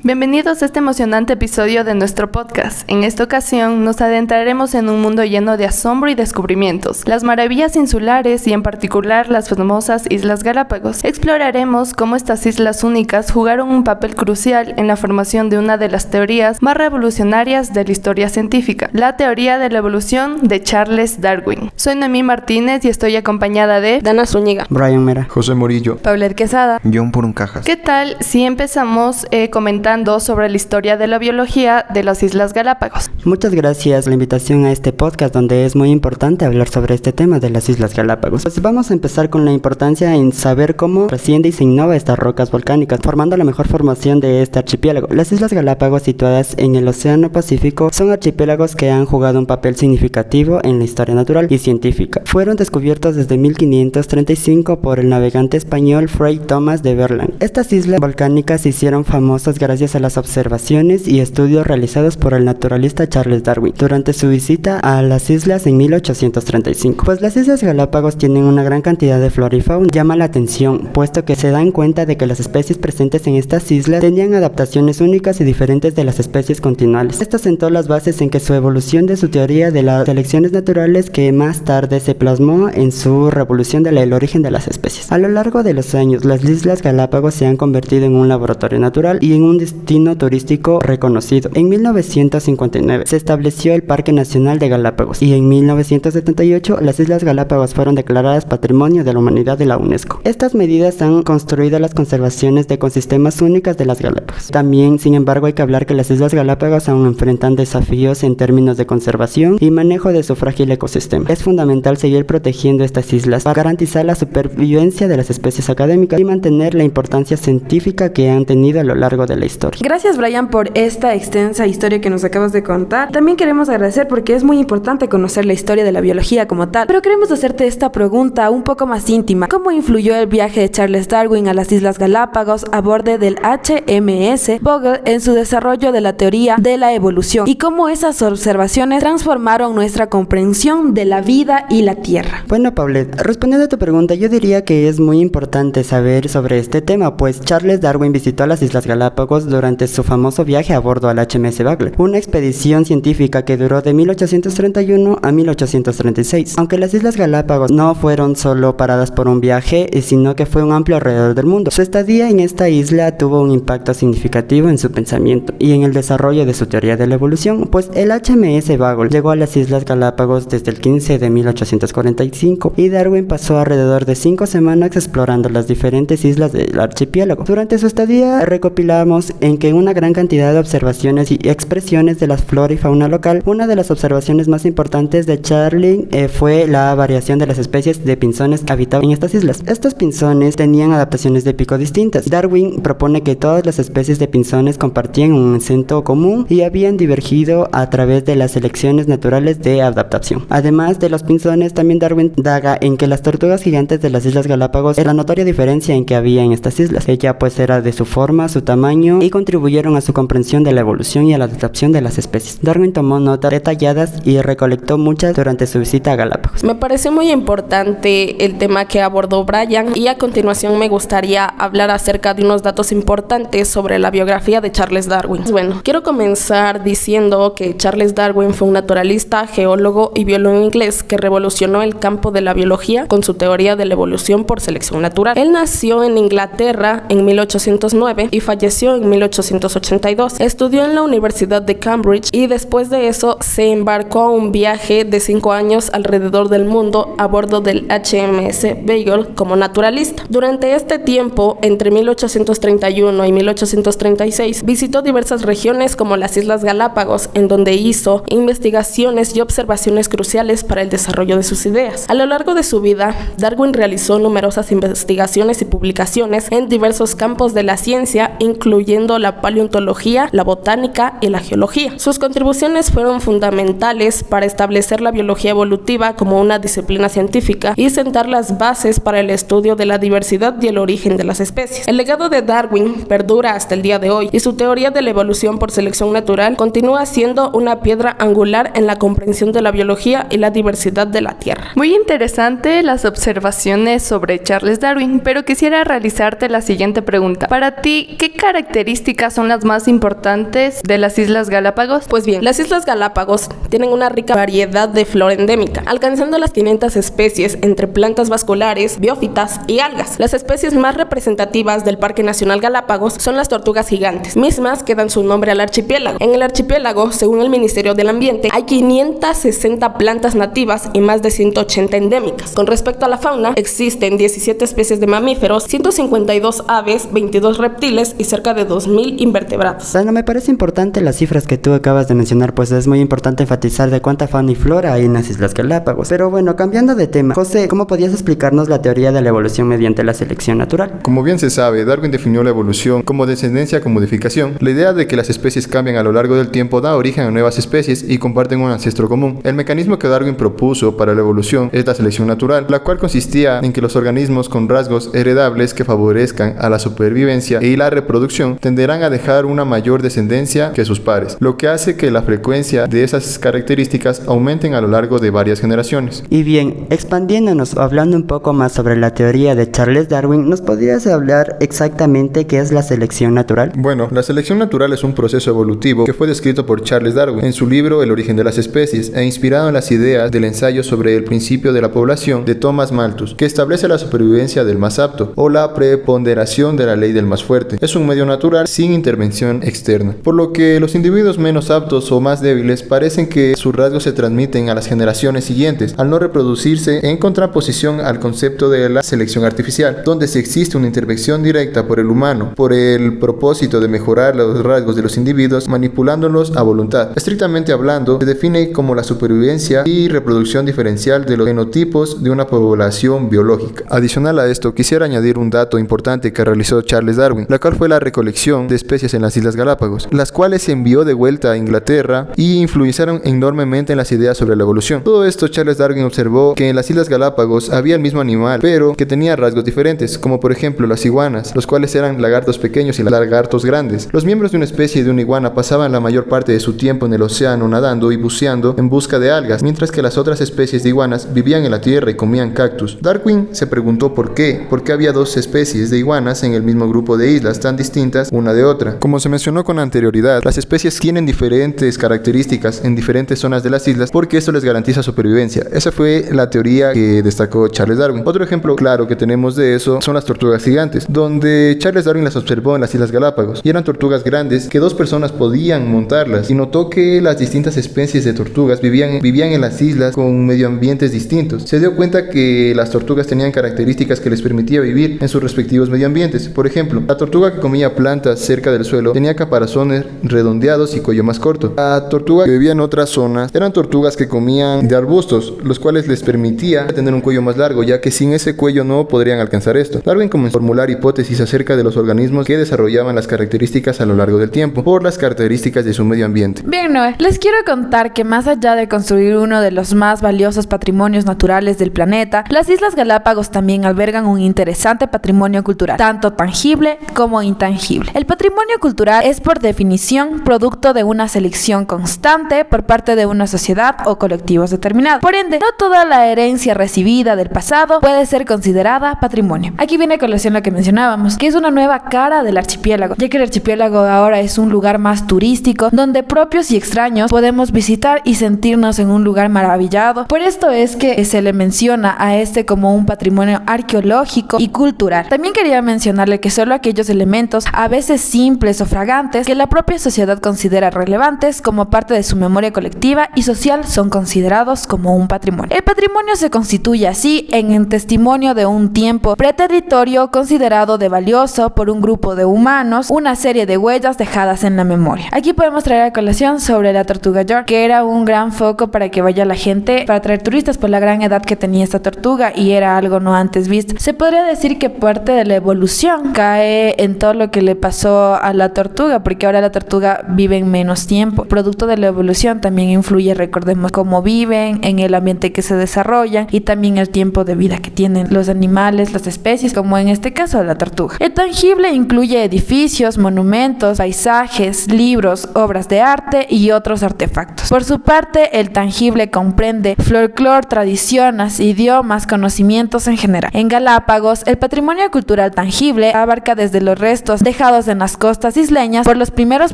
Bienvenidos a este emocionante episodio de nuestro podcast. En esta ocasión nos adentraremos en un mundo lleno de asombro y descubrimientos, las maravillas insulares y en particular las famosas Islas Galápagos. Exploraremos cómo estas islas únicas jugaron un papel crucial en la formación de una de las teorías más revolucionarias de la historia científica, la teoría de la evolución de Charles Darwin. Soy Noemí Martínez y estoy acompañada de Dana Zúñiga, Brian Mera, José Morillo, Paulette Quesada, John Puruncajas. ¿Qué tal si empezamos comentando sobre la historia de la biología de las Islas Galápagos? Muchas gracias por la invitación a este podcast donde es muy importante hablar sobre este tema de las Islas Galápagos. Pues vamos a empezar con la importancia en saber cómo trasciende y se innova estas rocas volcánicas, formando la mejor formación de este archipiélago. Las Islas Galápagos, situadas en el Océano Pacífico, son archipiélagos que han jugado un papel significativo en la historia natural y científica. Fueron descubiertos desde 1535 por el navegante español Fray Tomás de Berlán. Estas islas volcánicas se hicieron famosas gracias a las observaciones y estudios realizados por el naturalista Charles Darwin durante su visita a las islas en 1835. Pues las Islas Galápagos tienen una gran cantidad de flora y fauna. Llama la atención, puesto que se dan cuenta de que las especies presentes en estas islas tenían adaptaciones únicas y diferentes de las especies continuales. Esto sentó las bases en que su evolución de su teoría de las selecciones naturales, que más tarde se plasmó en su revolución del origen de las especies. A lo largo de los años, las Islas Galápagos se han convertido en un laboratorio natural y en un destino turístico reconocido. En 1959 se estableció el Parque Nacional de Galápagos y en 1978 las Islas Galápagos fueron declaradas Patrimonio de la Humanidad de la UNESCO. Estas medidas han construido las conservaciones de ecosistemas únicas de las Galápagos. También, sin embargo, hay que hablar que las Islas Galápagos aún enfrentan desafíos en términos de conservación y manejo de su frágil ecosistema. Es fundamental seguir protegiendo estas islas para garantizar la supervivencia de las especies académicas y mantener la importancia científica que han tenido a lo largo de la historia. Gracias, Brian, por esta extensa historia que nos acabas de contar. También queremos agradecer porque es muy importante conocer la historia de la biología como tal, pero queremos hacerte esta pregunta un poco más íntima. ¿Cómo influyó el viaje de Charles Darwin a las Islas Galápagos a bordo del HMS Beagle en su desarrollo de la teoría de la evolución? ¿Y cómo esas observaciones transformaron nuestra comprensión de la vida y la Tierra? Bueno, Paulette, respondiendo a tu pregunta, yo diría que es muy importante saber sobre este tema, pues Charles Darwin visitó las Islas Galápagos durante su famoso viaje a bordo al HMS Beagle, una expedición científica que duró de 1831 a 1836. Aunque las Islas Galápagos no fueron solo paradas por un viaje, sino que fue un amplio alrededor del mundo. Su estadía en esta isla tuvo un impacto significativo en su pensamiento y en el desarrollo de su teoría de la evolución, pues el HMS Beagle llegó a las Islas Galápagos desde el 15 de 1845 y Darwin pasó alrededor de 5 semanas explorando las diferentes islas del archipiélago. Durante su estadía recopilamos en que una gran cantidad de observaciones y expresiones de la flora y fauna local. Una de las observaciones más importantes de Charlie fue la variación de las especies de pinzones que habitaban en estas islas. Estos pinzones tenían adaptaciones de pico distintas. Darwin propone que todas las especies de pinzones compartían un acento común y habían divergido a través de las selecciones naturales de adaptación. Además de los pinzones, también Darwin daga en que las tortugas gigantes de las Islas Galápagos era la notoria diferencia en que había en estas islas. Ella pues era de su forma, su tamaño y contribuyeron a su comprensión de la evolución y a la adaptación de las especies. Darwin tomó notas detalladas y recolectó muchas durante su visita a Galápagos. Me parece muy importante el tema que abordó Brian y a continuación me gustaría hablar acerca de unos datos importantes sobre la biografía de Charles Darwin. Bueno, quiero comenzar diciendo que Charles Darwin fue un naturalista, geólogo y biólogo inglés que revolucionó el campo de la biología con su teoría de la evolución por selección natural. Él nació en Inglaterra en 1809 y falleció en 1882. Estudió en la Universidad de Cambridge y después de eso se embarcó a un viaje de 5 años alrededor del mundo a bordo del HMS Beagle como naturalista. Durante este tiempo, entre 1831 y 1836, visitó diversas regiones como las Islas Galápagos, en donde hizo investigaciones y observaciones cruciales para el desarrollo de sus ideas. A lo largo de su vida, Darwin realizó numerosas investigaciones y publicaciones en diversos campos de la ciencia, incluyendo la paleontología, la botánica y la geología. Sus contribuciones fueron fundamentales para establecer la biología evolutiva como una disciplina científica y sentar las bases para el estudio de la diversidad y el origen de las especies. El legado de Darwin perdura hasta el día de hoy y su teoría de la evolución por selección natural continúa siendo una piedra angular en la comprensión de la biología y la diversidad de la Tierra. Muy interesante las observaciones sobre Charles Darwin, pero quisiera realizarte la siguiente pregunta. Para ti, ¿qué características características son las más importantes de las Islas Galápagos? Pues bien, las Islas Galápagos tienen una rica variedad de flora endémica, alcanzando las 500 especies entre plantas vasculares, biófitas y algas. Las especies más representativas del Parque Nacional Galápagos son las tortugas gigantes, mismas que dan su nombre al archipiélago. En el archipiélago, según el Ministerio del Ambiente, hay 560 plantas nativas y más de 180 endémicas. Con respecto a la fauna, existen 17 especies de mamíferos, 152 aves, 22 reptiles y cerca de 2000 invertebrados. Bueno, me parece importante las cifras que tú acabas de mencionar, pues es muy importante enfatizar de cuánta fauna y flora hay en las Islas Galápagos. Pero bueno, cambiando de tema, José, ¿cómo podías explicarnos la teoría de la evolución mediante la selección natural? Como bien se sabe, Darwin definió la evolución como descendencia con modificación. La idea de que las especies cambian a lo largo del tiempo da origen a nuevas especies y comparten un ancestro común. El mecanismo que Darwin propuso para la evolución es la selección natural, la cual consistía en que los organismos con rasgos heredables que favorezcan a la supervivencia y la reproducción tenderán a dejar una mayor descendencia que sus pares, lo que hace que la frecuencia de esas características aumenten a lo largo de varias generaciones. Y bien, expandiéndonos o hablando un poco más sobre la teoría de Charles Darwin, ¿nos podrías hablar exactamente qué es la selección natural? Bueno, la selección natural es un proceso evolutivo que fue descrito por Charles Darwin en su libro El origen de las especies e inspirado en las ideas del ensayo sobre el principio de la población de Thomas Malthus, que establece la supervivencia del más apto o la preponderación de la ley del más fuerte. Es un medio natural sin intervención externa, por lo que los individuos menos aptos o más débiles parecen que sus rasgos se transmiten a las generaciones siguientes, al no reproducirse, en contraposición al concepto de la selección artificial, donde si existe una intervención directa por el humano, por el propósito de mejorar los rasgos de los individuos, manipulándolos a voluntad. Estrictamente hablando, se define como la supervivencia y reproducción diferencial de los genotipos de una población biológica. Adicional a esto, quisiera añadir un dato importante que realizó Charles Darwin, la cual fue la recolección de especies en las Islas Galápagos, las cuales se envió de vuelta a Inglaterra y influenciaron enormemente en las ideas sobre la evolución. Todo esto, Charles Darwin observó que en las Islas Galápagos había el mismo animal, pero que tenía rasgos diferentes, como por ejemplo las iguanas, los cuales eran lagartos pequeños y lagartos grandes. Los miembros de una especie de una iguana pasaban la mayor parte de su tiempo en el océano nadando y buceando en busca de algas, mientras que las otras especies de iguanas vivían en la tierra y comían cactus. Darwin se preguntó por qué había dos especies de iguanas en el mismo grupo de islas tan distintas una de otra. Como se mencionó con anterioridad, las especies tienen diferentes características en diferentes zonas de las islas porque esto les garantiza supervivencia. Esa fue la teoría que destacó Charles Darwin. Otro ejemplo claro que tenemos de eso son las tortugas gigantes, donde Charles Darwin las observó en las Islas Galápagos y eran tortugas grandes que 2 personas podían montarlas, y notó que las distintas especies de tortugas vivían en las islas con medioambientes distintos. Se dio cuenta que las tortugas tenían características que les permitía vivir en sus respectivos medioambientes. Por ejemplo, la tortuga que comía plantas cerca del suelo tenía caparazones redondeados y cuello más corto. La tortuga que vivía en otras zonas eran tortugas que comían de arbustos, los cuales les permitía tener un cuello más largo, ya que sin ese cuello no podrían alcanzar esto. Darwin comenzó a formular hipótesis acerca de los organismos que desarrollaban las características a lo largo del tiempo por las características de su medio ambiente. Bien, Noé, les quiero contar que más allá de construir uno de los más valiosos patrimonios naturales del planeta, las Islas Galápagos también albergan un interesante patrimonio cultural, tanto tangible como intangible. El patrimonio cultural es por definición producto de una selección constante por parte de una sociedad o colectivos determinados. Por ende, no toda la herencia recibida del pasado puede ser considerada patrimonio. Aquí viene a colación lo que mencionábamos, que es una nueva cara del archipiélago, ya que el archipiélago ahora es un lugar más turístico, donde propios y extraños podemos visitar y sentirnos en un lugar maravillado. Por esto es que se le menciona a este como un patrimonio arqueológico y cultural. También quería mencionarle que solo aquellos elementos, a veces simples o fragantes, que la propia sociedad considera relevantes como parte de su memoria colectiva y social, son considerados como un patrimonio. El patrimonio se constituye así en el testimonio de un tiempo preteritorio considerado de valioso por un grupo de humanos, una serie de huellas dejadas en la memoria. Aquí podemos traer a colación sobre la tortuga York, que era un gran foco para que vaya la gente, para traer turistas por la gran edad que tenía esta tortuga y era algo no antes visto. Se podría decir que parte de la evolución cae en todo lo que le pasó a la tortuga, porque ahora la tortuga vive en menos tiempo. Producto de la evolución también influye, recordemos, cómo viven, en el ambiente que se desarrollan y también el tiempo de vida que tienen los animales, las especies, como en este caso la tortuga. El tangible incluye edificios, monumentos, paisajes, libros, obras de arte y otros artefactos. Por su parte, el tangible comprende folclore, tradiciones, idiomas, conocimientos en general. En Galápagos, el patrimonio cultural tangible abarca desde los restos dejados dejados en las costas isleñas por los primeros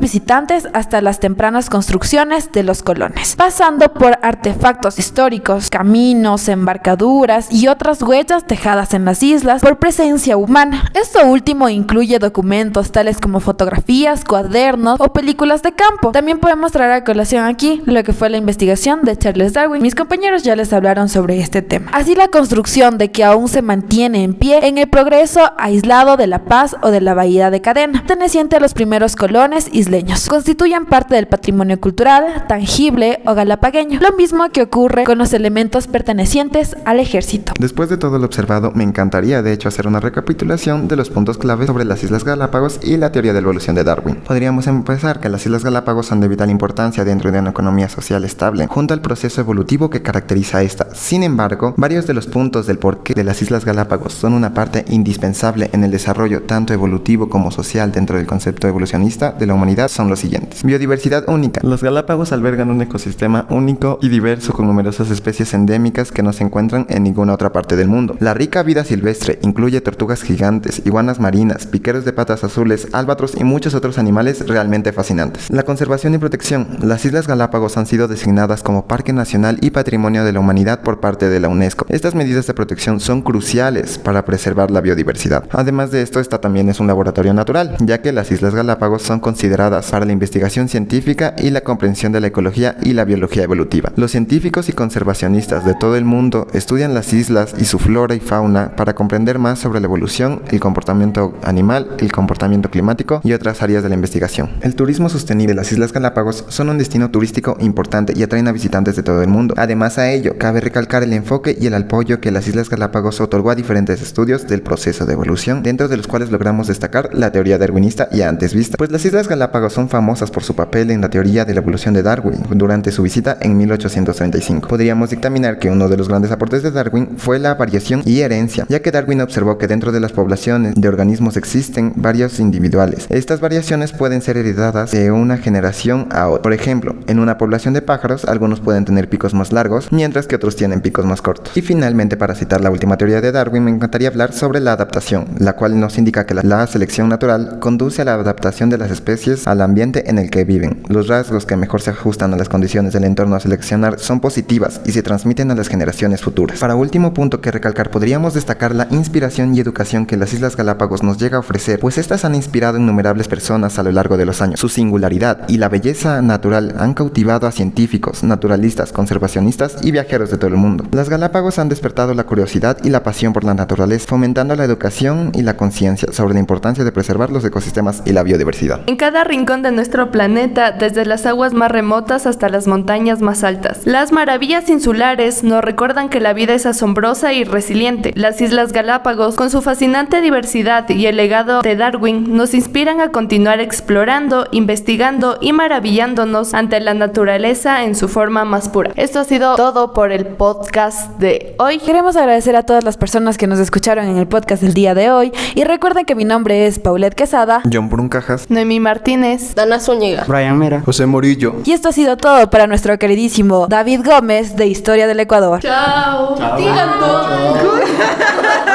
visitantes hasta las tempranas construcciones de los colones, pasando por artefactos históricos, caminos, embarcaduras y otras huellas dejadas en las islas por presencia humana. Esto último incluye documentos tales como fotografías, cuadernos o películas de campo. También podemos traer a colación aquí lo que fue la investigación de Charles Darwin. Mis compañeros ya les hablaron sobre este tema. Así, la construcción de que aún se mantiene en pie en el progreso aislado de La Paz o de la Bahía de Cadena, perteneciente a los primeros colones isleños, constituyen parte del patrimonio cultural, tangible o galapagueño, lo mismo que ocurre con los elementos pertenecientes al ejército. Después de todo lo observado, me encantaría de hecho hacer una recapitulación de los puntos clave sobre las Islas Galápagos y la teoría de la evolución de Darwin. Podríamos empezar que las Islas Galápagos son de vital importancia dentro de una economía social estable, junto al proceso evolutivo que caracteriza a esta. Sin embargo, varios de los puntos del porqué de las Islas Galápagos son una parte indispensable en el desarrollo tanto evolutivo como social dentro del concepto evolucionista de la humanidad son los siguientes. Biodiversidad única. Los Galápagos albergan un ecosistema único y diverso con numerosas especies endémicas que no se encuentran en ninguna otra parte del mundo. La rica vida silvestre incluye tortugas gigantes, iguanas marinas, piqueros de patas azules, albatros y muchos otros animales realmente fascinantes. La conservación y protección. Las Islas Galápagos han sido designadas como Parque Nacional y Patrimonio de la Humanidad por parte de la UNESCO. Estas medidas de protección son cruciales para preservar la biodiversidad. Además de esto, esta también es un laboratorio natural, ya que las Islas Galápagos son consideradas para la investigación científica y la comprensión de la ecología y la biología evolutiva. Los científicos y conservacionistas de todo el mundo estudian las islas y su flora y fauna para comprender más sobre la evolución, el comportamiento animal, el comportamiento climático y otras áreas de la investigación. El turismo sostenible de las Islas Galápagos son un destino turístico importante y atraen a visitantes de todo el mundo. Además a ello, cabe recalcar el enfoque y el apoyo que las Islas Galápagos otorgó a diferentes estudios del proceso de evolución, dentro de los cuales logramos destacar la teoría darwinista ya antes vista, pues las Islas Galápagos son famosas por su papel en la teoría de la evolución de Darwin durante su visita en 1835. Podríamos dictaminar que uno de los grandes aportes de Darwin fue la variación y herencia, ya que Darwin observó que dentro de las poblaciones de organismos existen varios individuales. Estas variaciones pueden ser heredadas de una generación a otra. Por ejemplo, en una población de pájaros, algunos pueden tener picos más largos, mientras que otros tienen picos más cortos. Y finalmente, para citar la última teoría de Darwin, me encantaría hablar sobre la adaptación, la cual nos indica que la selección natural conduce a la adaptación de las especies al ambiente en el que viven. Los rasgos que mejor se ajustan a las condiciones del entorno a seleccionar son positivas y se transmiten a las generaciones futuras. Para último punto que recalcar, podríamos destacar la inspiración y educación que las Islas Galápagos nos llega a ofrecer, pues estas han inspirado a innumerables personas a lo largo de los años. Su singularidad y la belleza natural han cautivado a científicos, naturalistas, conservacionistas y viajeros de todo el mundo. Las Galápagos han despertado la curiosidad y la pasión por la naturaleza, fomentando la educación y la conciencia sobre la importancia de preservar los ecosistemas y la biodiversidad. En cada rincón de nuestro planeta, desde las aguas más remotas hasta las montañas más altas, las maravillas insulares nos recuerdan que la vida es asombrosa y resiliente. Las Islas Galápagos, con su fascinante diversidad y el legado de Darwin, nos inspiran a continuar explorando, investigando y maravillándonos ante la naturaleza en su forma más pura. Esto ha sido todo por el podcast de hoy. Queremos agradecer a todas las personas que nos escucharon en el podcast del día de hoy y recuerden que mi nombre es Paulette Quesada, John Bruncajas, Noemí Martínez, Dana Zúñiga, Brian Mera, José Morillo. y esto ha sido todo para nuestro queridísimo David Gómez de Historia del Ecuador. Chao. Digan todo.